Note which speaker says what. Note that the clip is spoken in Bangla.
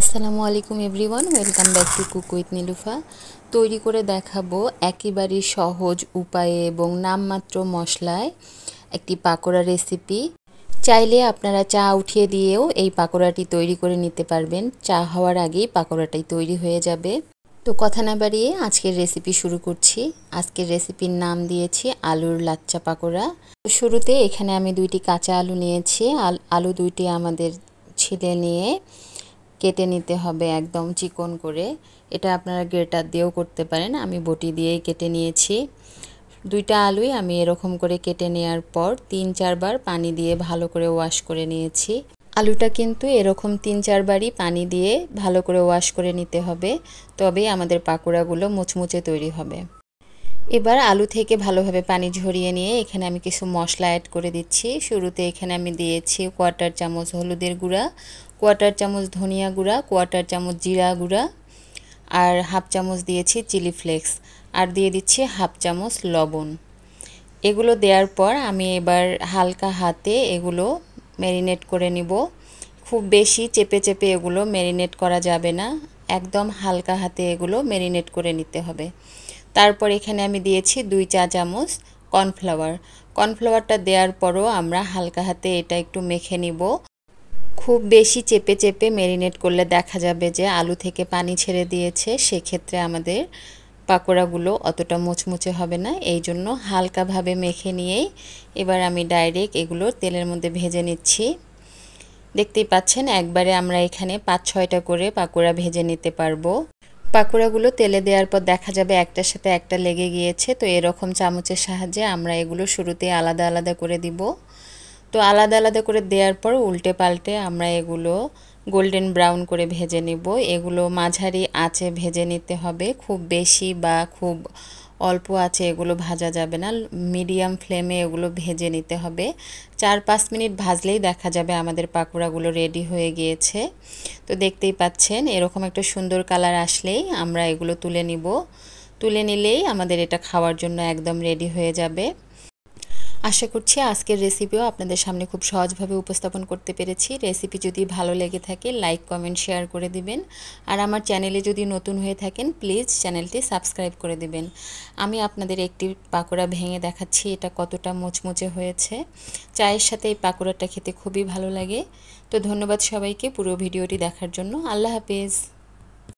Speaker 1: আসসালামু আলাইকুম everyone, welcome back to cook with Nilufa. তৈরি করে দেখাবো একেবারেই সহজ উপায়ে এবং নামমাত্র মশলায় একটি পাকোড়া রেসিপি। চাইলে আপনারা চা উঠিয়ে দিয়েও এই পাকোড়াটি তৈরি করে নিতে পারবেন। চা হওয়ার আগেই পাকোড়াটাই তৈরি হয়ে যাবে। তো কথা না বাড়িয়ে আজকের রেসিপি শুরু করছি। আজকের রেসিপির নাম দিয়েছি আলুর লাচ্চা পাকোড়া। শুরুতে এখানে আমি 2টি কাঁচা আলু নিয়েছি। আলু 2টি আমাদের ছিলে নিয়ে কেটে নিতে হবে একদম চিকন করে। এটা আপনারা গ্রেটার দিয়েও করতে পারেন, আমি বটি দিয়েই কেটে নিয়েছি। 2টা আলুই আমি এরকম করে কেটে নেওয়ার পর 3-4 বার পানি দিয়ে ভালো করে ওয়াশ করে নিয়েছি। আলুটা কিন্তু এরকম 3-4 বারই পানি দিয়ে ভালো করে ওয়াশ করে নিতে হবে, তবেই আমাদের পাকোড়াগুলো মুচমুচে তৈরি হবে। এবার আলু থেকে ভালোভাবে পানি ঝরিয়ে নিয়ে এখানে আমি কিছু মশলা অ্যাড করে দিচ্ছি। শুরুতে এখানে আমি দিয়েছি 1/4 চামচ হলুদের গুঁড়া, 1/4 চামচ ধনিয়া গুঁড়া, 1/4 চামচ জিরা গুঁড়া, আর 1/2 চামচ দিয়েছি চিলি ফ্লেক্স, আর দিয়ে দিচ্ছি 1/2 চামচ লবণ। এগুলো দেওয়ার পর আমি এবার হালকা হাতে এগুলো ম্যারিনেট করে নিব। খুব বেশি চেপে চেপে এগুলো ম্যারিনেট করা যাবে না, একদম হালকা হাতে এগুলো ম্যারিনেট করে নিতে হবে। তারপর এখানে আমি দিয়েছি 2 চা চামচ কর্নফ্লাওয়ার। কর্নফ্লাওয়ারটা দেওয়ার পরও আমরা হালকা হাতে এটা একটু মেখে নিব। খুব বেশি চেপে চেপে ম্যারিনেট করলে দেখা যাবে যে আলু থেকে পানি ছেড়ে দিয়েছে, সেক্ষেত্রে আমাদের পাকোড়াগুলো অতটা মুচমুচে হবে না। এই জন্য হালকাভাবে মেখে নিয়েই এবার আমি ডাইরেক্ট এগুলো তেলের মধ্যে ভেজে নিচ্ছি। দেখতেই পাচ্ছেন একবারে আমরা এখানে 5-6টা করে পাকোড়া ভেজে নিতে পারবো। পাকোড়াগুলো তেলে দেওয়ার পর দেখা যাবে একটার সাথে একটা লেগে গিয়েছে, তো এরকম চামচের সাহায্যে আমরা এগুলো শুরুতে আলাদা আলাদা করে দিব। তো আলাদা আলাদা করে দেওয়ার পর উল্টে পাল্টে আমরা এগুলো গোল্ডেন ব্রাউন করে ভেজে নিব। এগুলো মাঝারি আঁচে ভেজে নিতে হবে, খুব বেশি বা খুব অল্প আঁচে এগুলো ভাজা যাবে না, মিডিয়াম ফ্লেমে এগুলো ভেজে নিতে হবে। 4-5 মিনিট ভাজলেই দেখা যাবে আমাদের পাকোড়াগুলো রেডি হয়ে গিয়েছে। তো দেখতেই পাচ্ছেন এরকম একটা সুন্দর কালার আসলেই আমরা এগুলো তুলে নিব। তুলে নিলেই আমাদের এটা খাওয়ার জন্য একদম রেডি হয়ে যাবে। আশা করছি আজকের রেসিপিও আপনাদের সামনে খুব সহজভাবে উপস্থাপন করতে পেরেছি। রেসিপি যদি ভালো লেগে থাকে লাইক কমেন্ট শেয়ার করে দিবেন, আর আমার চ্যানেলে যদি নতুন হয়ে থাকেন প্লিজ চ্যানেলটি সাবস্ক্রাইব করে দিবেন। আমি আপনাদের একটি পাকোড়া ভেঙে দেখাচ্ছি এটা কতটা মুচমুচে হয়েছে। চায়ের সাথে এই পাকোড়াটা খেতে খুবই ভালো লাগে। তো ধন্যবাদ সবাইকে পুরো ভিডিওটি দেখার জন্য। আল্লাহ হাফেজ।